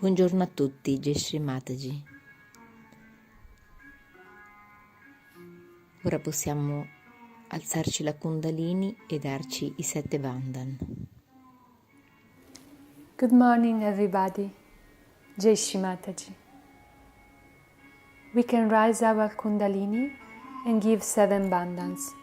Buongiorno a tutti, Jai Shri Mataji. Ora possiamo alzarci la Kundalini e darci i 7 Bandhan. Good morning, everybody. Jai Shri Mataji. We can rise our Kundalini and give 7 bandhans.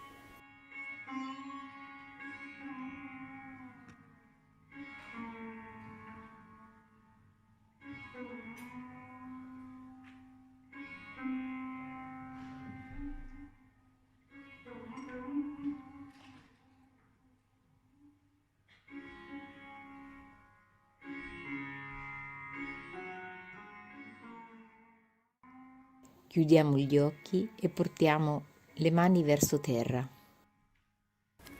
Chiudiamo gli occhi e portiamo le mani verso terra.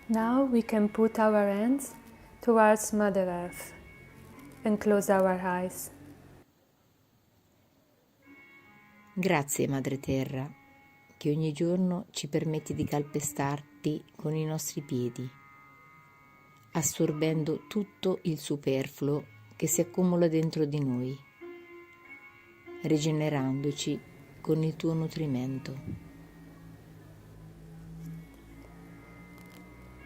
Now we can put our hands towards Mother Earth and close our eyes. Grazie, Madre Terra, che ogni giorno ci permetti di calpestarti con i nostri piedi, assorbendo tutto il superfluo che si accumula dentro di noi, rigenerandoci con il tuo nutrimento.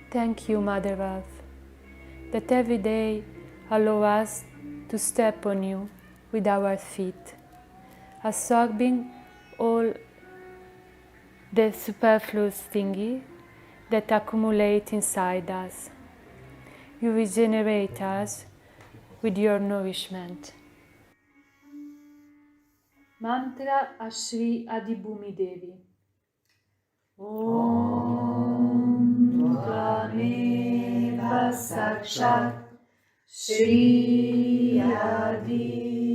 Thank you, Mother Earth, that every day allow us to step on you with our feet, absorbing all the superfluous thingy that accumulate inside us. You regenerate us with your nourishment. Mantra a Shri Adibhumi Devi. Om Tvameva Sakshat Shri Adibhumi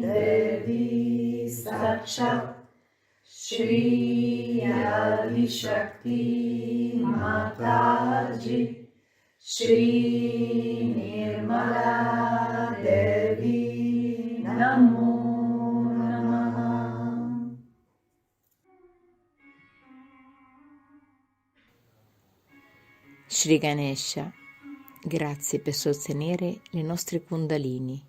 Devi Sakshat Shri Adi Shakti Mataji Shri Nirmala Devi Namo Namaha. Shri Ganesha, grazie per sostenere le nostre Kundalini,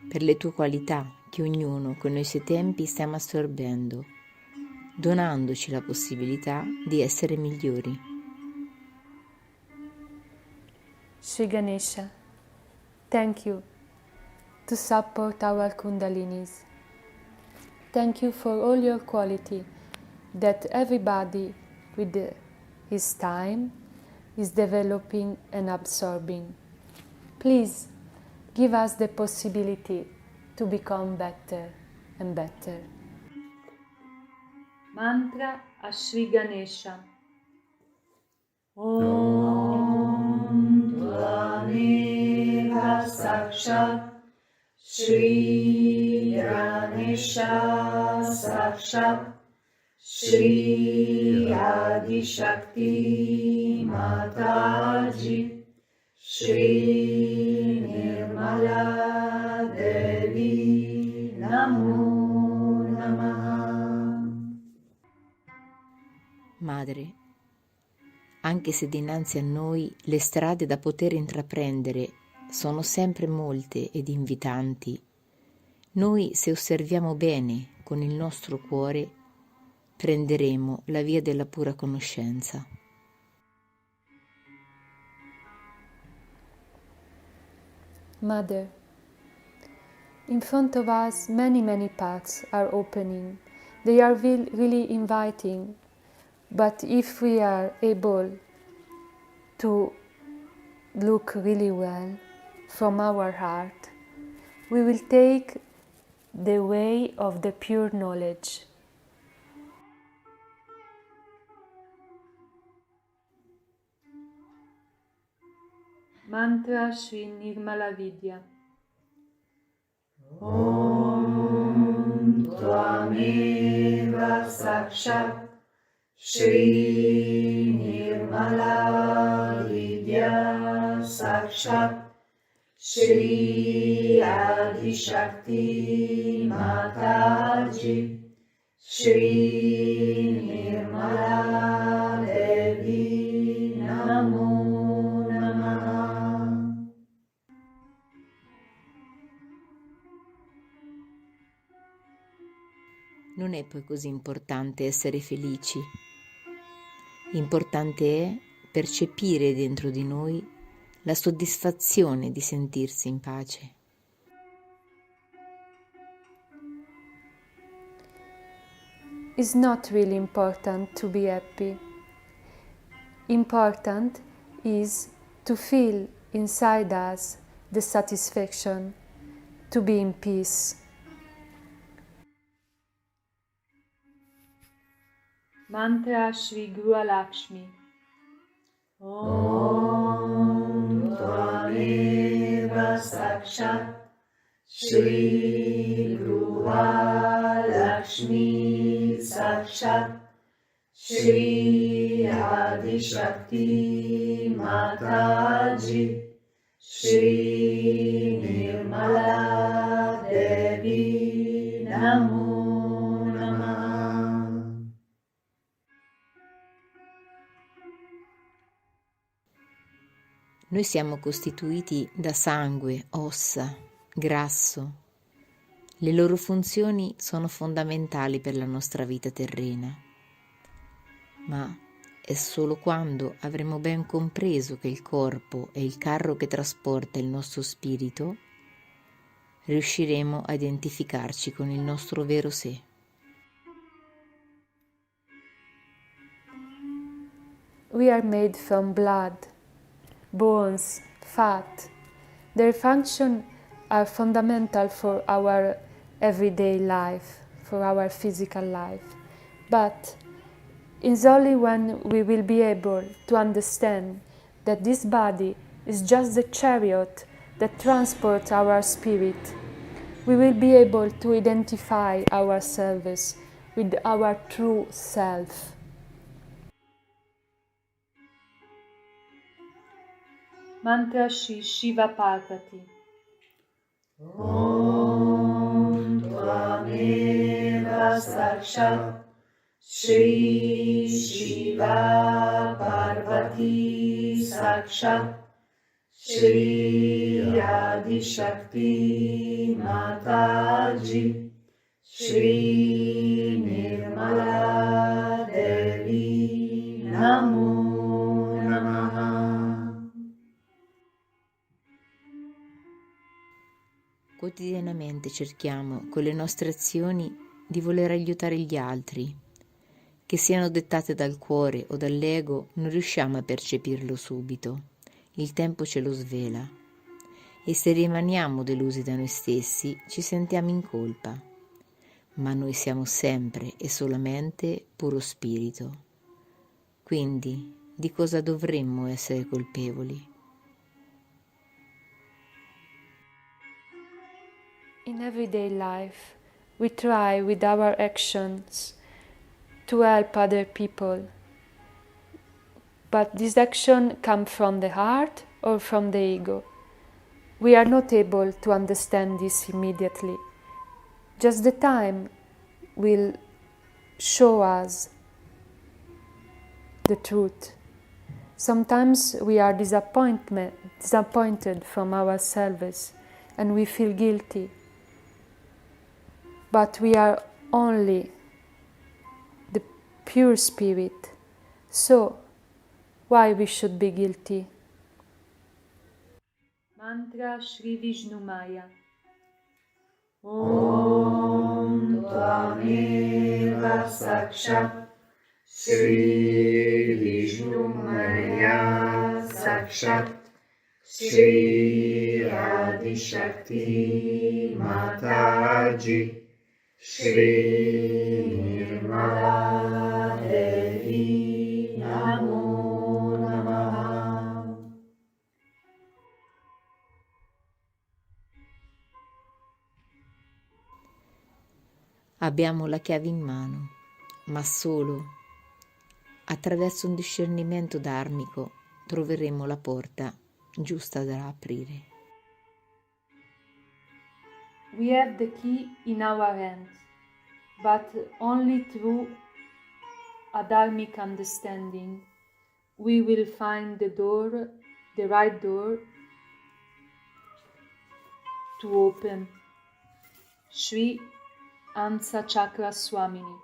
per le tue qualità che ognuno con i suoi tempi stiamo assorbendo, donandoci la possibilità di essere migliori. Shri Ganesha, thank you to support our Kundalinis. Thank you for all your quality that everybody with his time is developing and absorbing. Please give us the possibility to become better and better. Mantra a Shri Ganesha. Om Tvameva Sakshat Shri Ganesha Sakshat Shri Adi Shakti Mataji Shri Nirmala Devi Namo Namaha. Madre, anche se dinanzi a noi le strade da poter intraprendere sono sempre molte ed invitanti, noi, se osserviamo bene con il nostro cuore, prenderemo la via della pura conoscenza. Mother, in front of us many paths are opening. They are really inviting. But if we are able to look really well from our heart, we will take the way of the pure knowledge. Mantra Shri Nirmala Vidya. Om Tvameva Sakshat Shri Nirmala Vidya Sakshat Shri Adi Shakti Mataji Shri Nirmala Devi Namo Namaha. Non è poi così importante essere felici. Importante è percepire dentro di noi la soddisfazione di sentirsi in pace. It's not really important to be happy. Important is to feel inside us the satisfaction, to be in peace. Mantra Shri Guru Lakshmi. Om Tvameva Sakshat Shri Guru Lakshmi Sakshat Shri Adi Shakti Mataji Shri Nirmala Devi Namo Namaha. Noi siamo costituiti da sangue, ossa, grasso. Le loro funzioni sono fondamentali per la nostra vita terrena. Ma è solo quando avremo ben compreso che il corpo è il carro che trasporta il nostro spirito, riusciremo a identificarci con il nostro vero sé. We are made from blood, bones, fat. Their functions are fundamental for our everyday life, for our physical life. But it's only when we will be able to understand that this body is just the chariot that transports our spirit, we will be able to identify ourselves with our true self. Mantra Shri Shiva Parvati. Om Tvameva Sakshat Shri Shiva Parvati Sakshat Shri Adi Shakti Mataji Shri Nirmala Devi Namo Namaha. Quotidianamente cerchiamo con le nostre azioni di voler aiutare gli altri. Che siano dettate dal cuore o dall'ego, non riusciamo a percepirlo subito. Il tempo ce lo svela. E se rimaniamo delusi da noi stessi, ci sentiamo in colpa. Ma noi siamo sempre e solamente puro spirito. Quindi, di cosa dovremmo essere colpevoli? In everyday life, we try with our actions to help other people. But this action comes from the heart or from the ego. We are not able to understand this immediately. Just the time will show us the truth. Sometimes we are disappointed from ourselves and we feel guilty. But we are only the pure spirit. So, why we should be guilty? Mantra Shri Vishnu Maya. Om Tvameva Sakshat Shri Vishnu Maya Sakshat Shri Adi Shakti Mataji Shri Nirmala Devi Namo Namaha. Abbiamo la chiave in mano, ma solo attraverso un discernimento dharmico troveremo la porta giusta da aprire. We have the key in our hands, but only through a dharmic understanding we will find the door, the right door to open. Shri Ansa Chakra Swamini.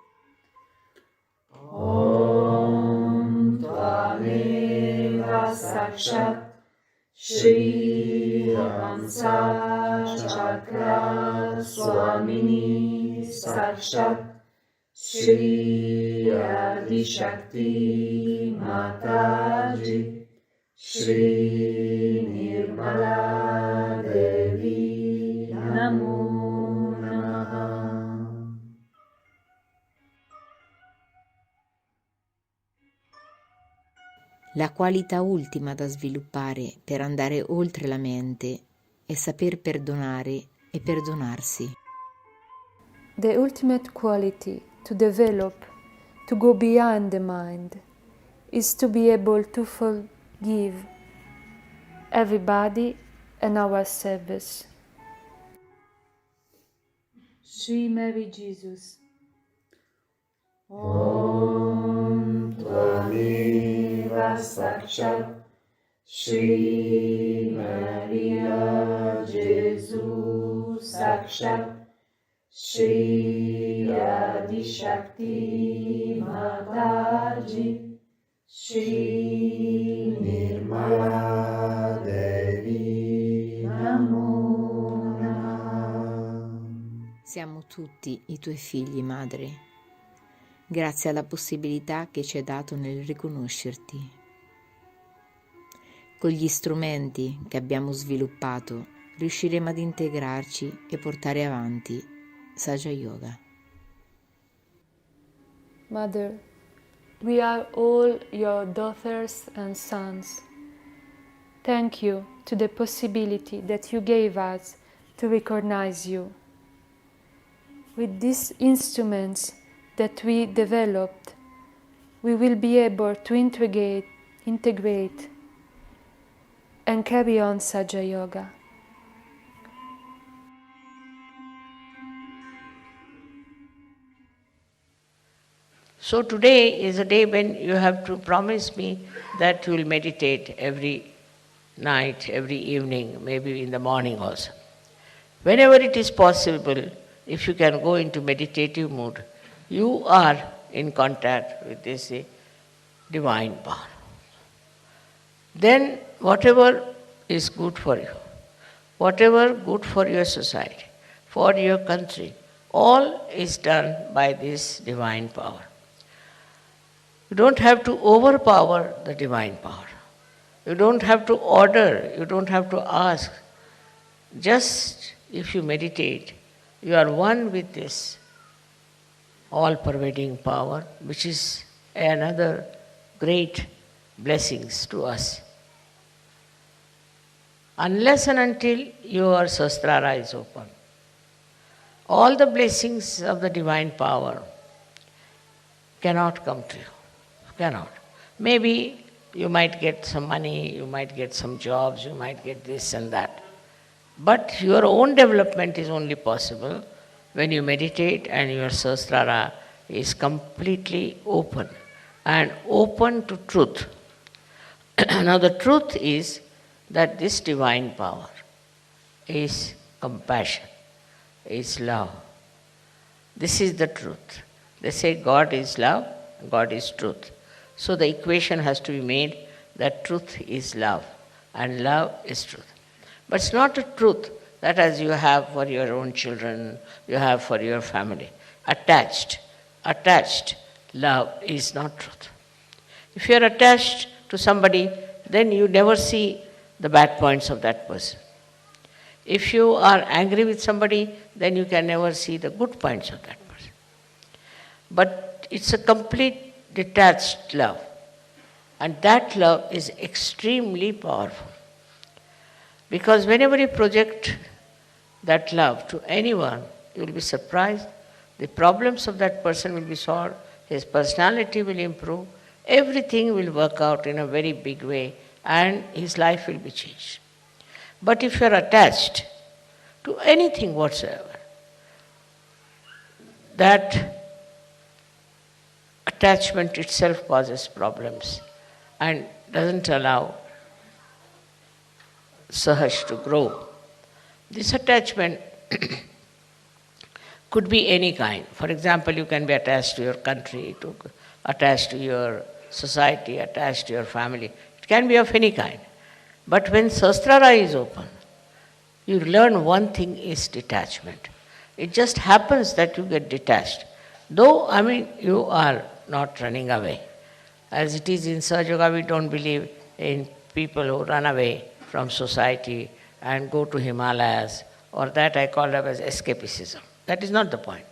Om Tvameva Sakshat Shri Hamsa Chakra Swamini Sakshat Shri Adi Shakti Mataji Shri Nirmala Devi Namo Namaha. La qualità ultima da sviluppare per andare oltre la mente è saper perdonare e perdonarsi. The ultimate quality to develop, to go beyond the mind, is to be able to forgive everybody and ourselves. Shri Mary Jesus. Om Tvameva Sakshat Shri Maria Jesus Sakshat Shri Adi Shakti Mataji Shri Nirmala Devi Namo Namaha. Siamo tutti i tuoi figli, Madre. Grazie alla possibilità che ci hai dato nel riconoscerti. Con gli strumenti che abbiamo sviluppato riusciremo ad integrarci e portare avanti Saja Yoga. Mother, we are all your daughters and sons. Thank you to the possibility that you gave us to recognize you. With these instruments that we developed, we will be able to integrate and carry on Saja Yoga. So today is a day when you have to promise me that you will meditate every night, every evening, maybe in the morning also. Whenever it is possible, if you can go into meditative mood, you are in contact with this divine power. Then whatever is good for you, whatever good for your society, for your country, all is done by this divine power. You don't have to overpower the divine power. You don't have to order, you don't have to ask. Just if you meditate, you are one with this all-pervading power, which is another great blessings to us. Unless and until your sastrara is open, all the blessings of the divine power cannot come to you. Cannot. Maybe you might get some money, you might get some jobs, you might get this and that. But your own development is only possible when you meditate and your sastrara is completely open and open to truth. Now the truth is that this divine power is compassion, is love. This is the truth. They say God is love, God is truth. So the equation has to be made that truth is love and love is truth. But it's not a truth that as you have for your own children, you have for your family. Attached love is not truth. If you are attached to somebody, then you never see the bad points of that person. If you are angry with somebody, then you can never see the good points of that person. But it's a complete detached love. And that love is extremely powerful. Because whenever you project that love to anyone, you will be surprised. The problems of that person will be solved, his personality will improve, everything will work out in a very big way, and his life will be changed. But if you are attached to anything whatsoever, that attachment itself causes problems and doesn't allow Sahaj to grow. This attachment Could be any kind. For example, you can be attached to your country, attached to your society, attached to your family. It can be of any kind. But when Sahasrara is open, you learn one thing is detachment. It just happens that you get detached. Though, you are not running away. As it is in Sahaja Yoga, we don't believe in people who run away from society and go to Himalayas, or that I call it as escapism. That is not the point.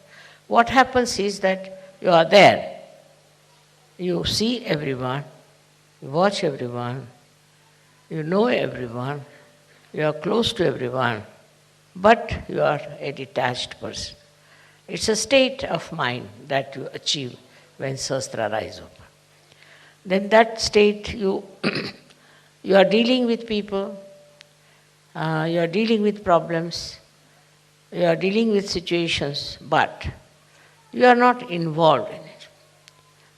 What happens is that you are there. You see everyone, you watch everyone, you know everyone, you are close to everyone, but you are a detached person. It's a state of mind that you achieve when Sahasrara is open. Then that state you are dealing with people, you are dealing with problems, you are dealing with situations, but you are not involved in it.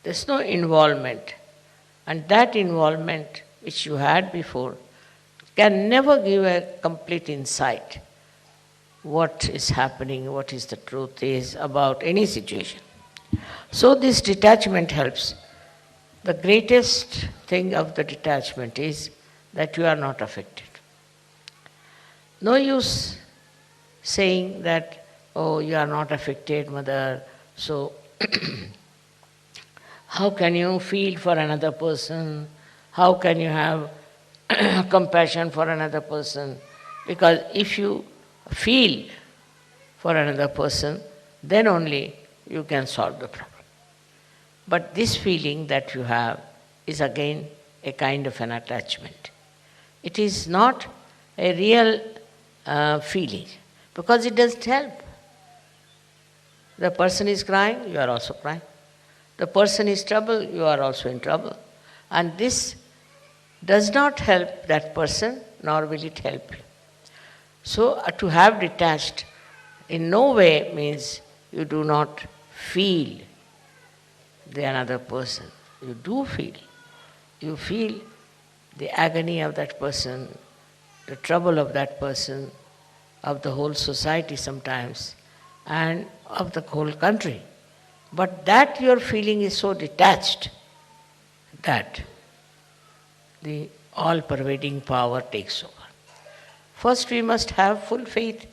There's no involvement. And that involvement which you had before can never give a complete insight what is happening, what is the truth is about any situation. So this detachment helps. The greatest thing of the detachment is that you are not affected. No use saying that, oh, you are not affected, mother, so how can you feel for another person? How can you have compassion for another person? Because if you feel for another person, then only you can solve the problem. But this feeling that you have is again a kind of an attachment. It is not a real feeling, because it doesn't help. The person is crying, you are also crying. The person is trouble, you are also in trouble. And this does not help that person, nor will it help you. So to have detached in no way means you do not feel the another person. You do feel. You feel the agony of that person, the trouble of that person, of the whole society sometimes, and of the whole country. But that your feeling is so detached that the all-pervading power takes over. First, we must have full faith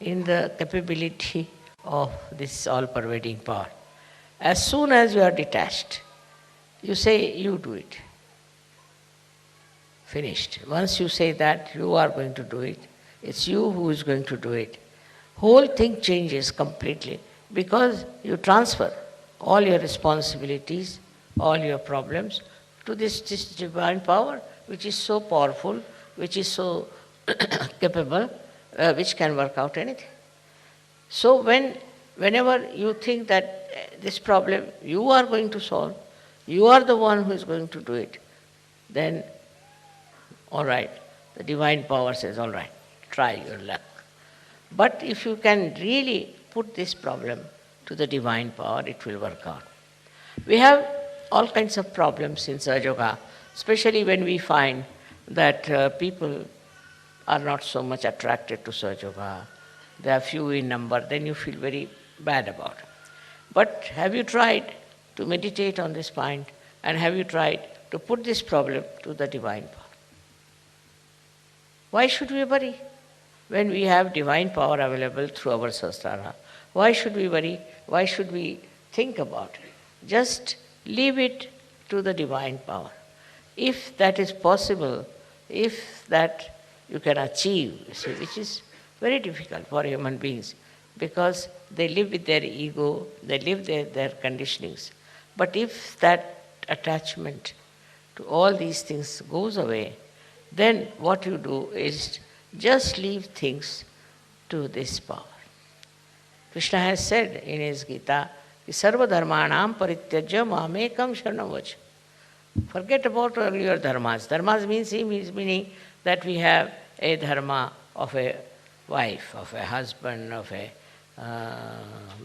in the capability of this all-pervading power. As soon as you are detached, you say, you do it. Finished. Once you say that, you are going to do it, it's you who is going to do it. Whole thing changes completely, because you transfer all your responsibilities, all your problems to this divine power, which is so powerful, which is so capable, which can work out anything. So whenever you think that this problem you are going to solve, you are the one who is going to do it, then all right, the divine power says, all right, try your luck. But if you can really put this problem to the divine power, it will work out. We have all kinds of problems in Sahaja Yoga, especially when we find that people are not so much attracted to Sahaja Yoga. They are few in number, then you feel very bad about it. But have you tried to meditate on this point, and have you tried to put this problem to the divine power? Why should we worry when we have divine power available through our Sahasrara? Why should we worry? Why should we think about it? Just leave it to the divine power. If that is possible, if that you can achieve, you see, which is very difficult for human beings, because they live with their ego, they live their conditionings. But if that attachment to all these things goes away, then what you do is just leave things to this power. Krishna has said in his Gita, Sarva dharmanam parityajya mamekam sharanam vacha. Forget about all your dharmas. Dharmas means meaning that we have a dharma of a wife, of a husband, of a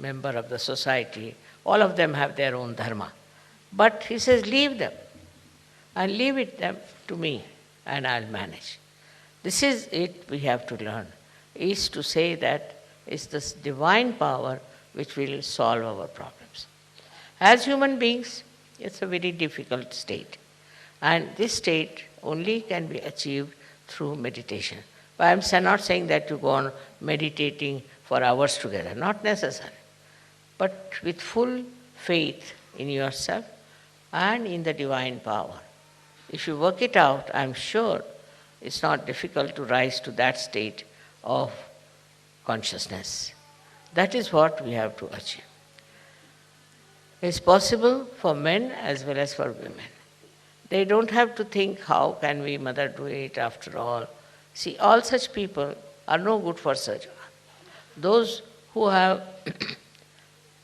member of the society. All of them have their own dharma. But he says, leave them and leave it them to me, and I'll manage. This is it we have to learn, is to say that it's this divine power which will solve our problems. As human beings, it's a very difficult state. And this state only can be achieved through meditation. But I'm not saying that you go on meditating for hours together, not necessary. But with full faith in yourself and in the divine power. If you work it out, I'm sure it's not difficult to rise to that state of consciousness. That is what we have to achieve. It's possible for men as well as for women. They don't have to think, how can we, mother, do it after all? See, all such people are no good for Sahaja. Those who have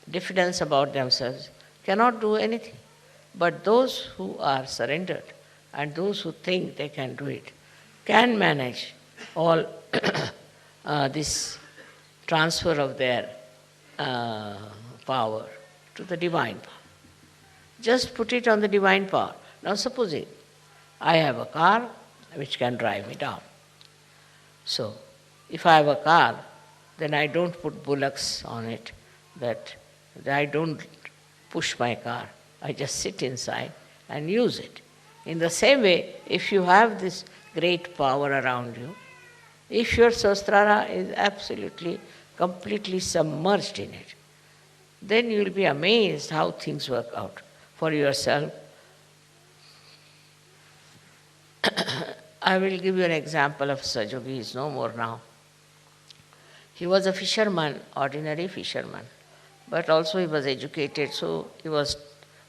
diffidence about themselves cannot do anything. But those who are surrendered and those who think they can do it can manage all this transfer of their power to the divine power. Just put it on the divine power. Now supposing I have a car which can drive me down. So if I have a car, then I don't put bullocks on it, that I don't push my car. I just sit inside and use it. In the same way, if you have this great power around you, if your sahasrara is absolutely, completely submerged in it, then you will be amazed how things work out for yourself. I will give you an example of Sahaja. He is no more now. He was a fisherman, ordinary fisherman, but also he was educated, so he was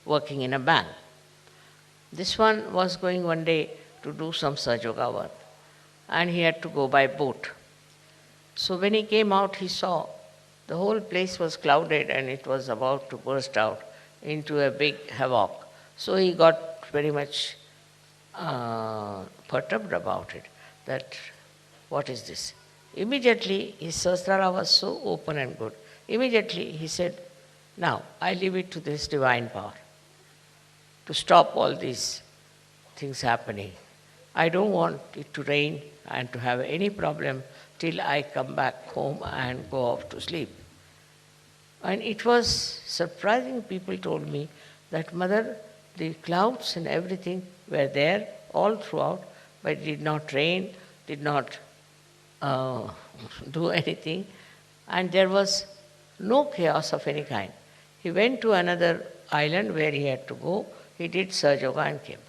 working in a bank. This one was going one day to do some Sahaja work, and he had to go by boat. So when he came out, he saw the whole place was clouded and it was about to burst out into a big havoc. So he got very much perturbed about it, that what is this? Immediately his sahasrara was so open and good. Immediately he said, now I leave it to this divine power to stop all these things happening. I don't want it to rain and to have any problem till I come back home and go off to sleep. And it was surprising. People told me that, Mother, the clouds and everything were there all throughout, but it did not rain, did not do anything, and there was no chaos of any kind. He went to another island where he had to go, he did Sahaja Yoga and came back.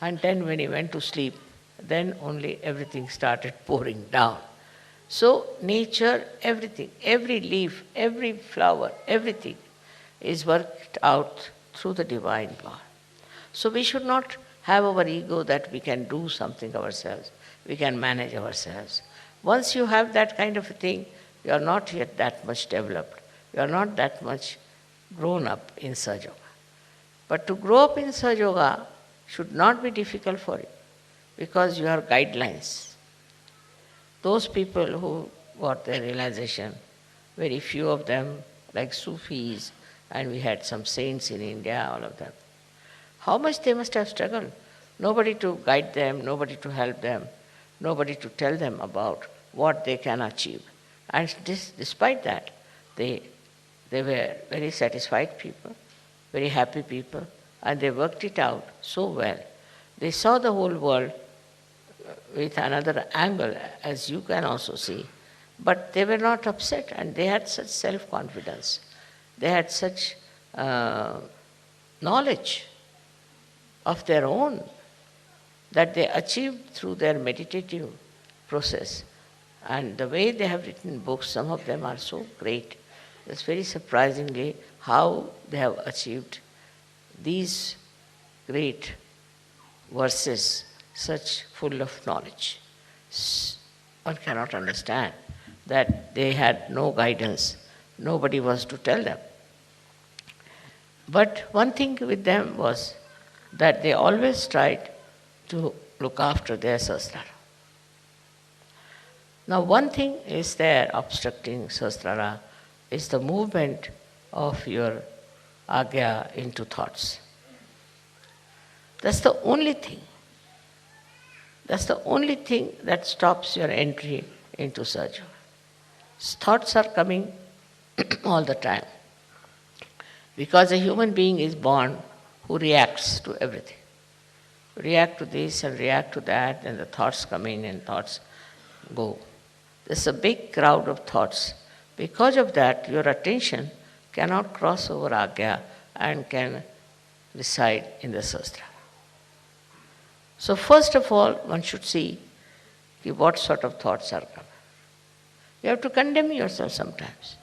And then when he went to sleep, then only everything started pouring down. So nature, everything, every leaf, every flower, everything is worked out through the divine power. So we should not have our ego that we can do something ourselves, we can manage ourselves. Once you have that kind of a thing, you are not yet that much developed. You are not that much grown up in Sahaja Yoga. But to grow up in Sahaja Yoga should not be difficult for you, because you have guidelines. Those people who got their realization, very few of them, like Sufis, and we had some saints in India, all of them. How much they must have struggled. Nobody to guide them, nobody to help them, nobody to tell them about what they can achieve. And despite that, they were very satisfied people, very happy people, and they worked it out so well. They saw the whole world with another angle, as you can also see. But they were not upset, and they had such self-confidence. They had such knowledge of their own that they achieved through their meditative process. And the way they have written books, some of them are so great. It's very surprisingly how they have achieved these great verses, such full of knowledge. One cannot understand that they had no guidance. Nobody was to tell them. But one thing with them was that they always tried to look after their sahasrara. Now one thing is there obstructing sahasrara is the movement of your agya into thoughts. That's the only thing. That's the only thing that stops your entry into Sahaja. Thoughts are coming all the time. Because a human being is born who reacts to everything. React to this and react to that, and the thoughts come in and thoughts go. There's a big crowd of thoughts. Because of that, your attention cannot cross over Agya and can reside in the Sahasrara. So first of all, one should see what sort of thoughts are coming. You have to condemn yourself sometimes.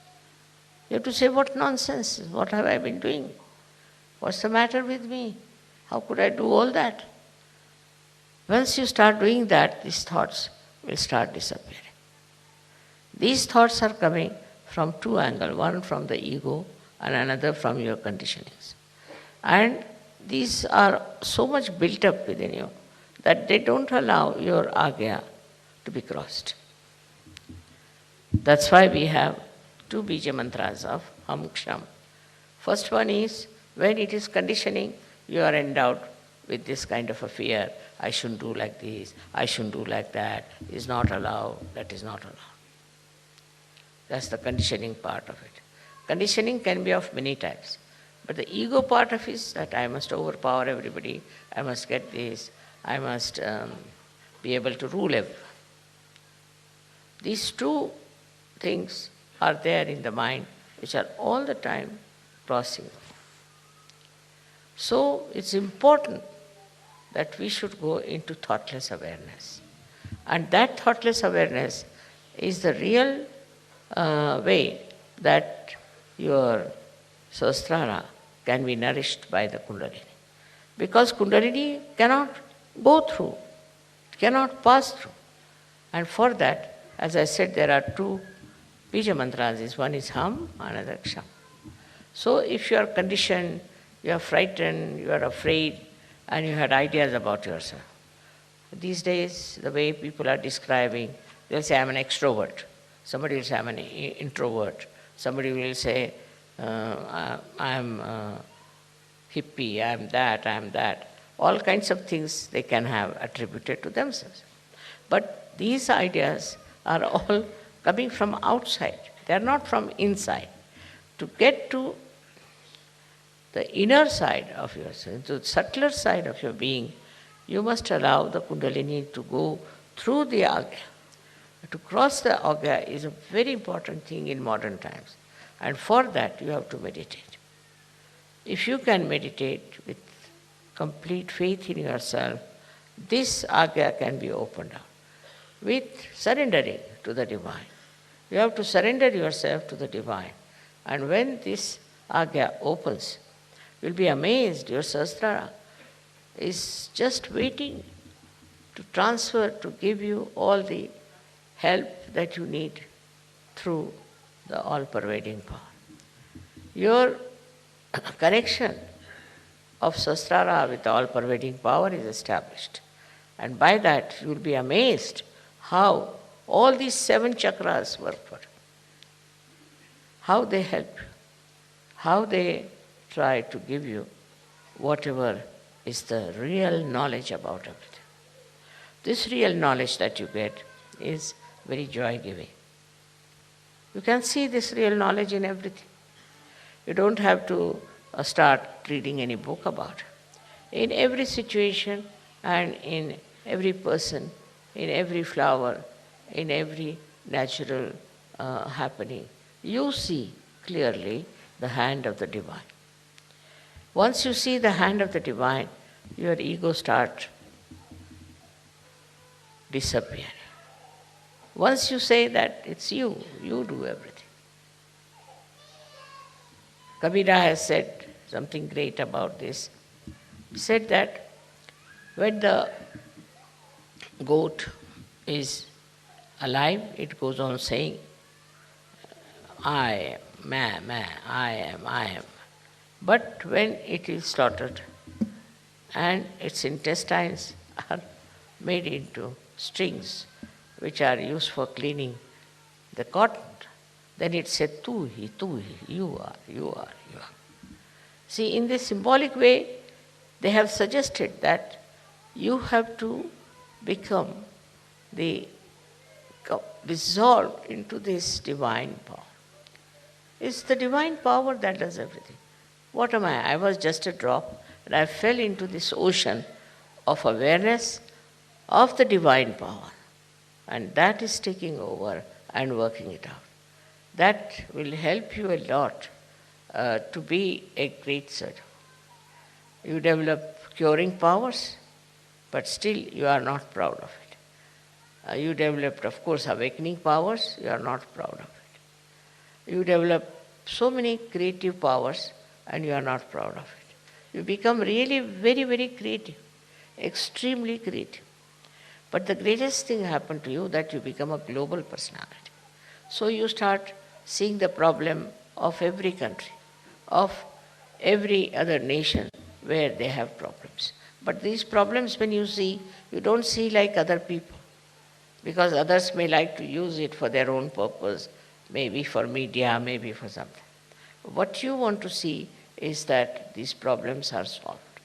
You have to say, what nonsense, what have I been doing? What's the matter with me? How could I do all that? Once you start doing that, these thoughts will start disappearing. These thoughts are coming from two angles, one from the ego and another from your conditionings. And these are so much built up within you that they don't allow your Agya to be crossed. That's why we have two bija mantras of Ham Ksham. First one is, when it is conditioning, you are endowed with this kind of a fear. I shouldn't do like this, I shouldn't do like that, is not allowed, that is not allowed. That's the conditioning part of it. Conditioning can be of many types. But the ego part of it is that I must overpower everybody, I must get this, I must be able to rule everyone. These two things are there in the mind, which are all the time crossing. So it's important that we should go into thoughtless awareness. And that thoughtless awareness is the real way that your Sahasrara can be nourished by the Kundalini. Because Kundalini cannot go through, cannot pass through. And for that, as I said, there are two bija mantras. One is Ham, another Ksham. So if you are conditioned, you are frightened, you are afraid, and you had ideas about yourself. These days, the way people are describing, they'll say, I'm an extrovert. Somebody will say, I'm an introvert. Somebody will say, I'm hippie, I'm that. All kinds of things they can have attributed to themselves. But these ideas are all coming from outside. They are not from inside. To get to the inner side of yourself, to the subtler side of your being, you must allow the Kundalini to go through the Agya. To cross the Agya is a very important thing in modern times. And for that, you have to meditate. If you can meditate with complete faith in yourself, this Agya can be opened up with surrendering to the Divine. You have to surrender yourself to the Divine. And when this Agya opens, you'll be amazed. Your Sahasrara is just waiting to transfer, to give you all the help that you need through the all-pervading power. Your connection of Sahasrara with the all-pervading power is established. And by that, you will be amazed how all these 7 chakras work for you. How they help you. How they try to give you whatever is the real knowledge about everything. This real knowledge that you get is very joy-giving. You can see this real knowledge in everything. You don't have to start reading any book about it. In every situation and in every person, in every flower, in every natural happening, you see clearly the hand of the Divine. Once you see the hand of the Divine, your ego starts disappearing. Once you say that it's you do everything. Kabira has said something great about this. He said that when the goat is alive, it goes on saying, I am, I am. But when it is slaughtered and its intestines are made into strings which are used for cleaning the cotton, then it said, tu hi, you are. See, in this symbolic way, they have suggested that you have to become dissolved into this divine power. It's the divine power that does everything. What am I? I was just a drop, and I fell into this ocean of awareness of the divine power. And that is taking over and working it out. That will help you a lot to be a great surgeon. You develop curing powers, but still you are not proud of it. You developed, of course, awakening powers, you are not proud of it. You develop so many creative powers and you are not proud of it. You become really very, very creative, extremely creative. But the greatest thing happened to you that you become a global personality. So you start seeing the problem of every country, of every other nation where they have problems. But these problems, when you see, you don't see like other people, because others may like to use it for their own purpose, maybe for media, maybe for something. What you want to see is that these problems are solved.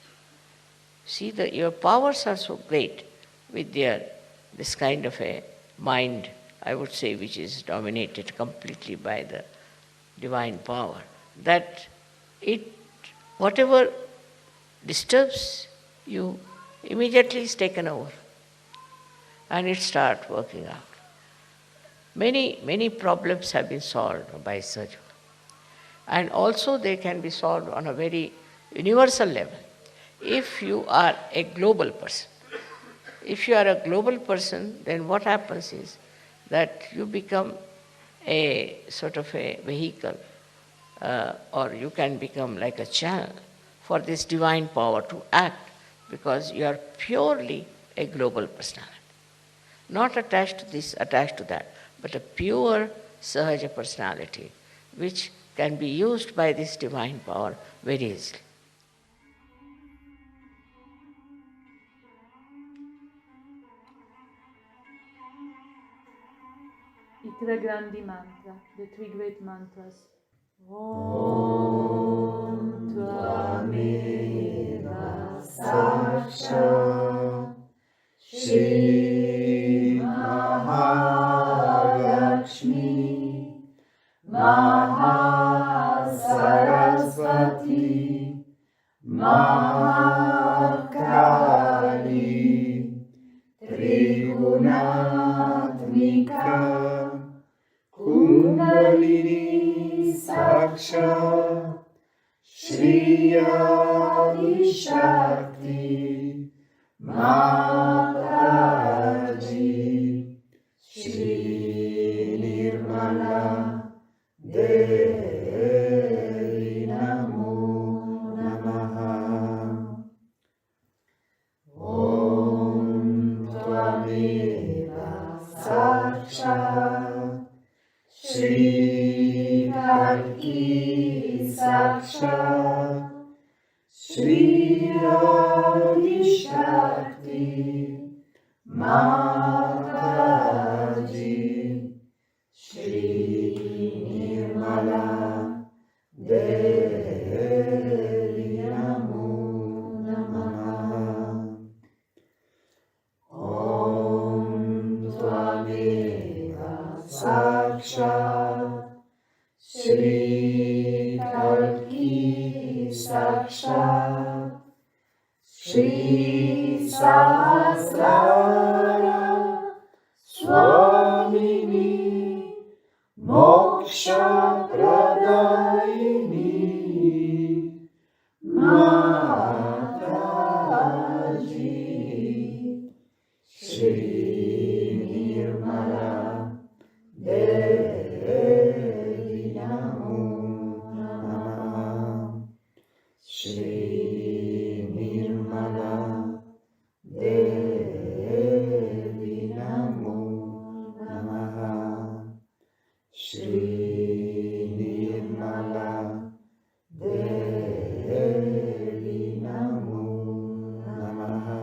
See, that your powers are so great with this kind of a mind, I would say, which is dominated completely by the divine power, that whatever disturbs you immediately is taken over and it starts working out. Many, many problems have been solved by surgery. And also they can be solved on a very universal level. If you are a global person, then what happens is that you become a sort of a vehicle, or you can become like a channel for this divine power to act, because you are purely a global personality. Not attached to this, attached to that, but a pure Sahaja personality, which can be used by this divine power very easily. I tre grandi mantra, the three great mantras. Om Tvameva Sakshat Shri Mahalakshmi Mahasaraswati Mahakali Trigunatmika Kundalini Saksha Shri Adi Shakti Mataji Shri Nirmala Devi Namo Namaha. Om Tvameva Sakshat Shri Kalki Sakshat Shri Adi Shakti Mataji Shri Nirmala Devi Namo Namaha. Om Tvameva Sakshat Shri Kalki Sakshat Shri Sahasrara Swamini Moksha Pradayini Mataji Shri Nirmala Devi Namo Namaha. Shri Nirmala Devi Namo Namaha. Shri Nirmala Devi Namo Namaha.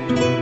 Namaha.